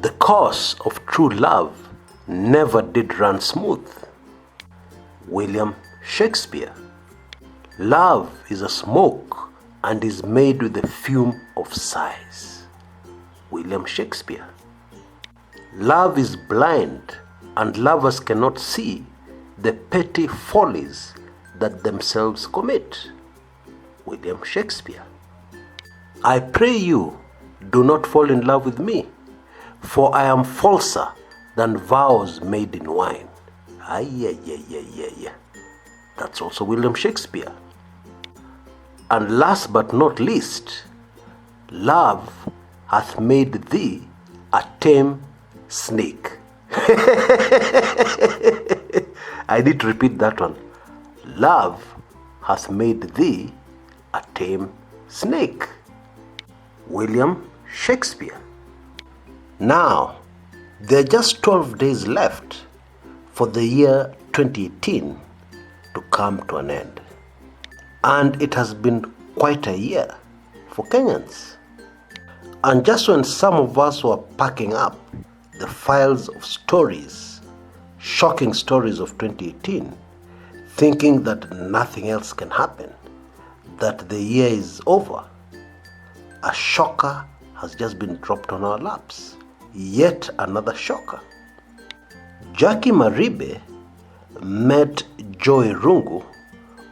The course of true love never did run smooth. William Shakespeare. Love is a smoke and is made with the fume of sighs. William Shakespeare. Love is blind and lovers cannot see the petty follies that themselves commit. William Shakespeare. I pray you, do not fall in love with me, for I am falser than vows made in wine. That's also William Shakespeare. And last but not least, love hath made thee a tame snake. I need to repeat that one. Love hath made thee a tame snake. William Shakespeare. Now, there are just 12 days left for the year 2018 to come to an end. And it has been quite a year for Kenyans. And just when some of us were packing up the files of stories, shocking stories of 2018, thinking that nothing else can happen, that the year is over, a shocker has just been dropped on our laps. Yet another shocker. Jacque Maribe met Jowie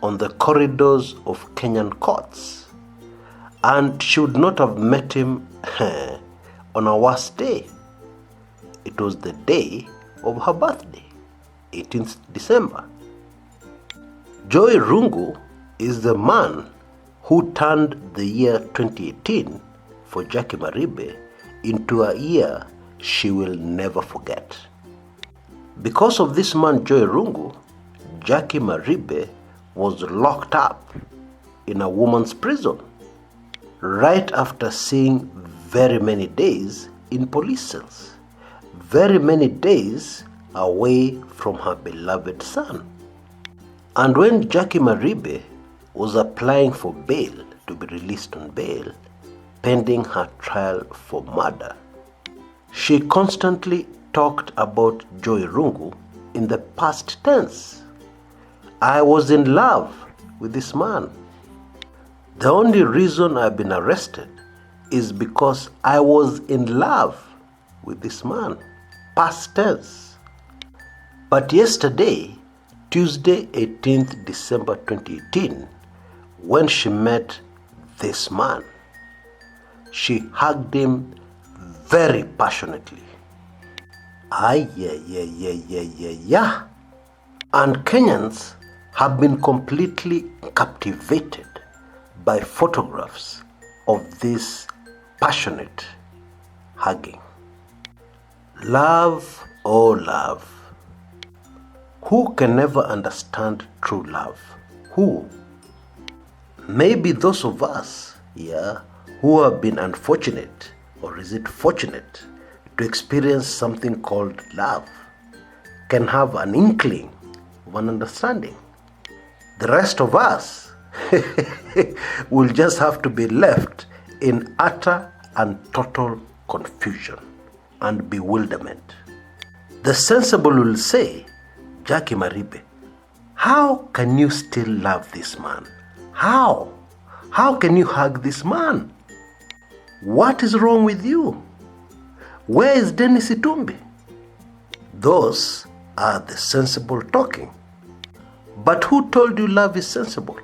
on the corridors of Kenyan courts, and she would not have met him on a worse day. It was the day of her birthday, 18th December. Jowie is the man who turned the year 2018 for Jacque Maribe into a year she will never forget. Because of this man Jowie, Jacque Maribe was locked up in a woman's prison right after seeing very many days in police cells, very many days away from her beloved son. And when Jacque Maribe was applying for bail to be released on bail, pending her trial for murder, she constantly talked about Jowie in the past tense. I was in love with this man. The only reason I've been arrested is because I was in love with this man. Past tense. But yesterday, Tuesday, 18th December 2018, when she met this man, she hugged him very passionately. And Kenyans have been completely captivated by photographs of this passionate hugging. Love, oh love. Who can never understand true love? Who? Maybe those of us, who have been unfortunate, or is it fortunate, to experience something called love, can have an inkling of an understanding. The rest of us will just have to be left in utter and total confusion and bewilderment. The sensible will say, Jacque Maribe, how can you still love this man? How? How can you hug this man? What is wrong with you? Where is Dennis Itumbi? Those are the sensible talking. But who told you love is sensible?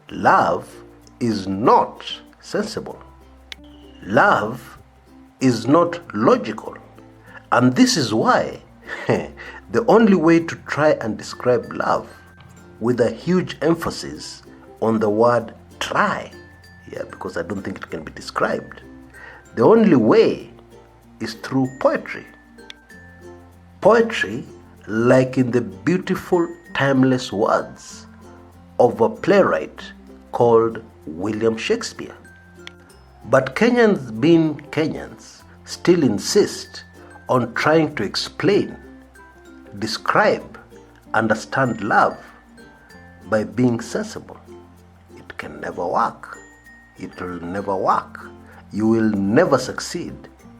Love is not sensible. Love is not logical. And this is why the only way to try and describe love with a huge emphasis on the word try, because I don't think it can be described, the only way is through poetry. Poetry, like in the beautiful, timeless words of a playwright called William Shakespeare. But Kenyans, being Kenyans, still insist on trying to explain, describe, understand love by being sensible. It can never work. It will never work. You will never succeed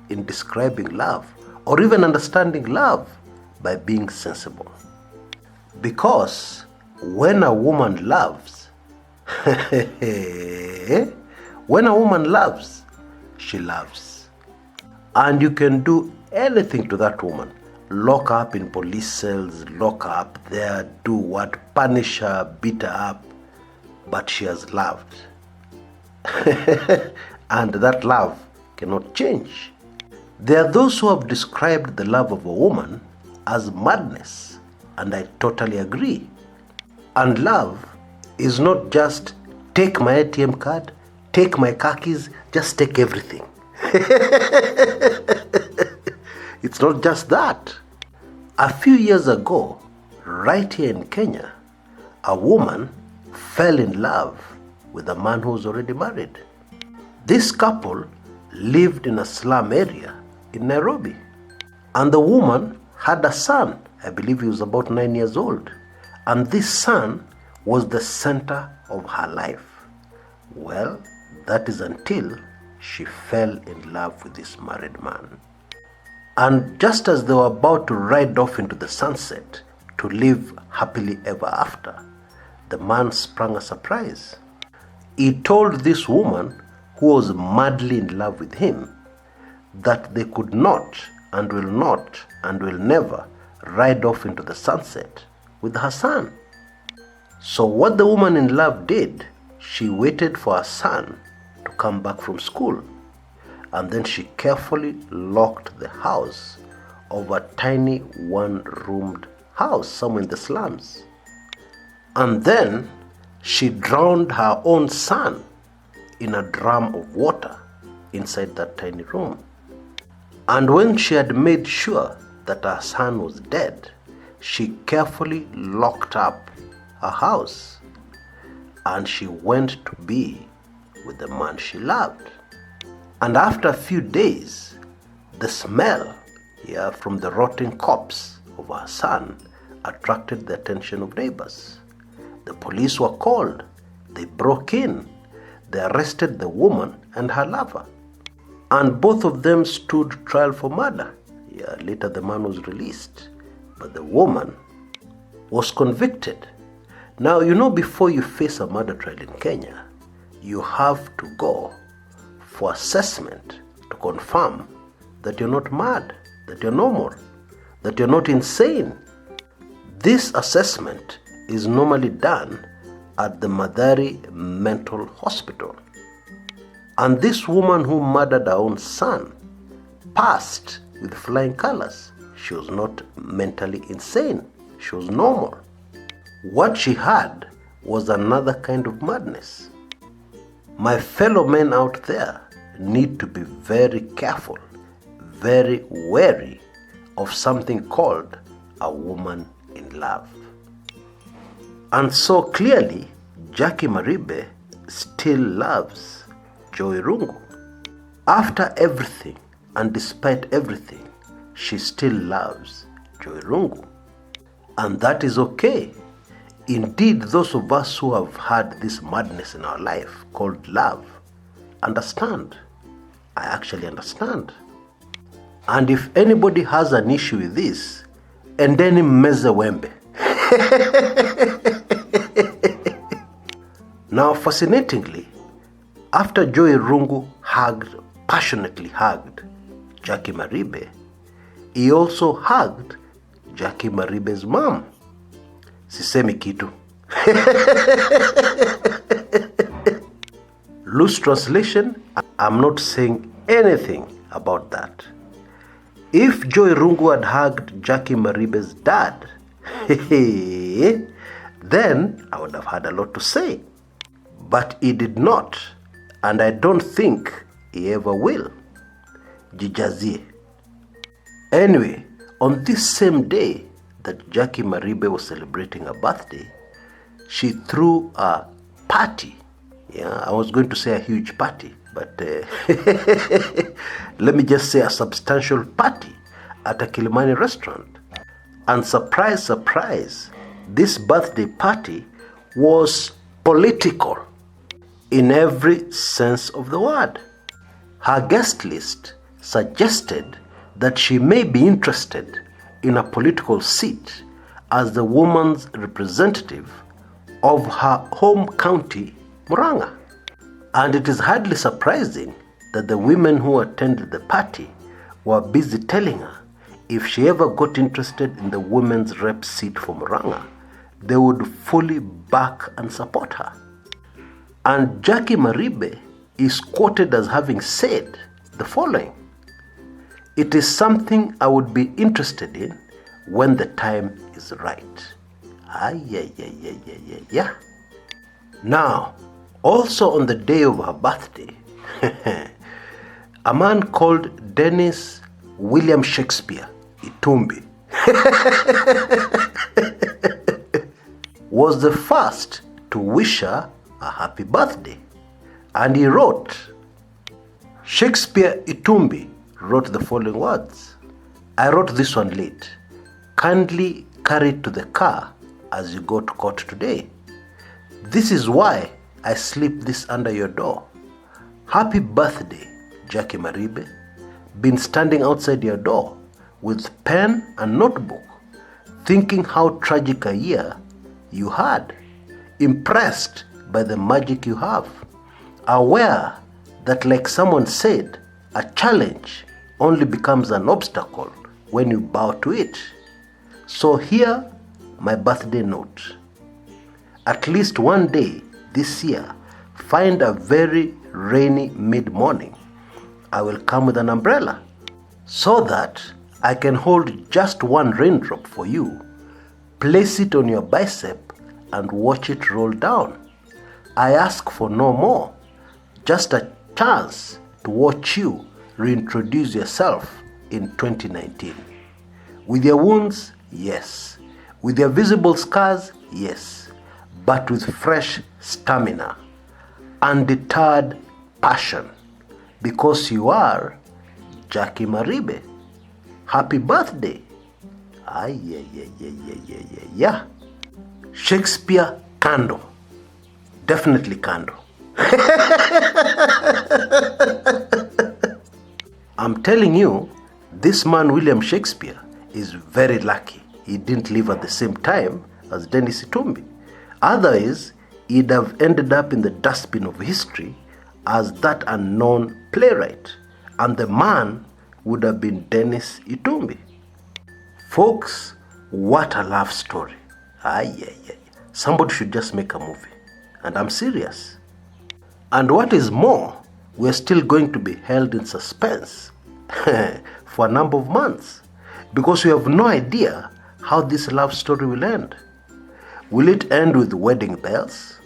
in describing love or even understanding love by being sensible. Because when a woman loves, when a woman loves, she loves. And you can do anything to that woman. Lock her up in police cells, lock her up there, do what, punish her, beat her up, but she has loved. And that love cannot change. There are those who have described the love of a woman as madness, and I totally agree. And love is not just take my ATM card, take my car keys, just take everything. It's not just that. A few years ago, right here in Kenya, a woman fell in love with a man who was already married. This couple lived in a slum area in Nairobi. And the woman had a son. I believe he was about 9 years old. And this son was the center of her life. Well, that is until she fell in love with this married man. And just as they were about to ride off into the sunset to live happily ever after, the man sprung a surprise. He told this woman, who was madly in love with him, that they could not and will never ride off into the sunset with her son. So what the woman in love did, she waited for her son to come back from school, and then she carefully locked the house of a tiny one-roomed house somewhere in the slums. And then she drowned her own son in a drum of water inside that tiny room. And when she had made sure that her son was dead, she carefully locked up her house and she went to be with the man she loved. And after a few days, the smell from the rotting corpse of her son attracted the attention of neighbors. The police were called. They broke in. They arrested the woman and her lover. And both of them stood trial for murder. Later the man was released. But the woman was convicted. Now, before you face a murder trial in Kenya, you have to go for assessment to confirm that you're not mad, that you're normal, that you're not insane. This assessment is normally done at the Mathari Mental Hospital. And this woman who murdered her own son passed with flying colors. She was not mentally insane. She was normal. What she had was another kind of madness. My fellow men out there need to be very careful, very wary of something called a woman in love. And so clearly, Jacque Maribe still loves Jowie Rungu. After everything and despite everything, she still loves Jowie Rungu. And that is okay. Indeed, those of us who have had this madness in our life called love understand. I actually understand. And if anybody has an issue with this, endeni mmeze wembe. Now, fascinatingly, after Jowie Rungu passionately hugged Jacque Maribe, he also hugged Jacque Maribe's mom. Sisemi kitu. Loose translation, I'm not saying anything about that. If Jowie Rungu had hugged Jacque Maribe's dad, then I would have had a lot to say. But he did not, and I don't think he ever will. Jijazie. Anyway, on this same day that Jacque Maribe was celebrating her birthday, she threw a party. I was going to say a huge party, but let me just say a substantial party at a Kilimani restaurant. And surprise, surprise, this birthday party was political in every sense of the word. Her guest list suggested that she may be interested in a political seat as the woman's representative of her home county, Murang'a. And it is hardly surprising that the women who attended the party were busy telling her if she ever got interested in the women's rep seat for Murang'a, they would fully back and support her. And Jacque Maribe is quoted as having said the following: "It is something I would be interested in when the time is right." Yeah. Now, also on the day of her birthday, a man called Dennis William Shakespeare Itumbi was the first to wish her a happy birthday. And he wrote, Shakespeare Itumbi wrote the following words: "I wrote this one late. Kindly carry it to the car as you go to court today. This is why I slip this under your door. Happy birthday, Jacque Maribe. Been standing outside your door with pen and notebook, thinking how tragic a year you had, impressed by the magic you have, aware that, like someone said, a challenge only becomes an obstacle when you bow to it. So here, my birthday note. At least one day this year, find a very rainy mid-morning. I will come with an umbrella so that I can hold just one raindrop for you, place it on your bicep and watch it roll down. I ask for no more, just a chance to watch you reintroduce yourself in 2019. With your wounds, yes. With your visible scars, yes. But with fresh stamina, undeterred passion, because you are Jacque Maribe. Happy birthday." Yeah. Shakespeare kando. Definitely kando. I'm telling you, this man William Shakespeare is very lucky he didn't live at the same time as Dennis Itumbi. Otherwise, he'd have ended up in the dustbin of history as that unknown playwright, and the man would have been Dennis Itumbi. Folks, what a love story. Somebody should just make a movie. And I'm serious. And what is more, we're still going to be held in suspense for a number of months, because we have no idea how this love story will end. Will it end with wedding bells?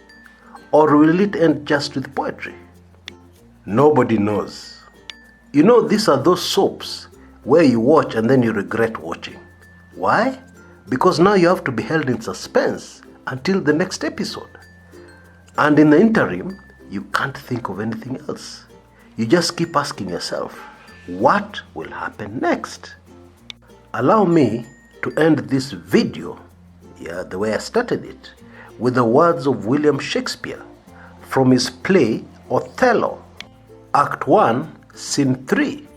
Or will it end just with poetry? Nobody knows. You know, these are those soaps where you watch and then you regret watching. Why? Because now you have to be held in suspense until the next episode. And in the interim, you can't think of anything else. You just keep asking yourself, what will happen next? Allow me to end this video, the way I started it, with the words of William Shakespeare from his play Othello, Act 1, Scene 3.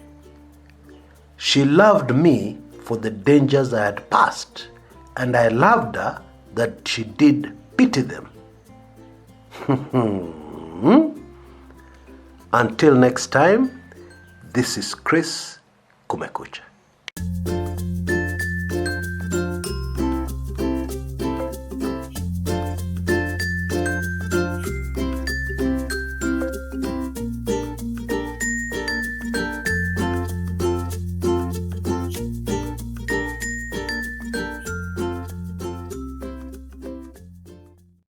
"She loved me for the dangers I had passed, and I loved her that she did pity them." Until next time, this is Chris Kumekucha.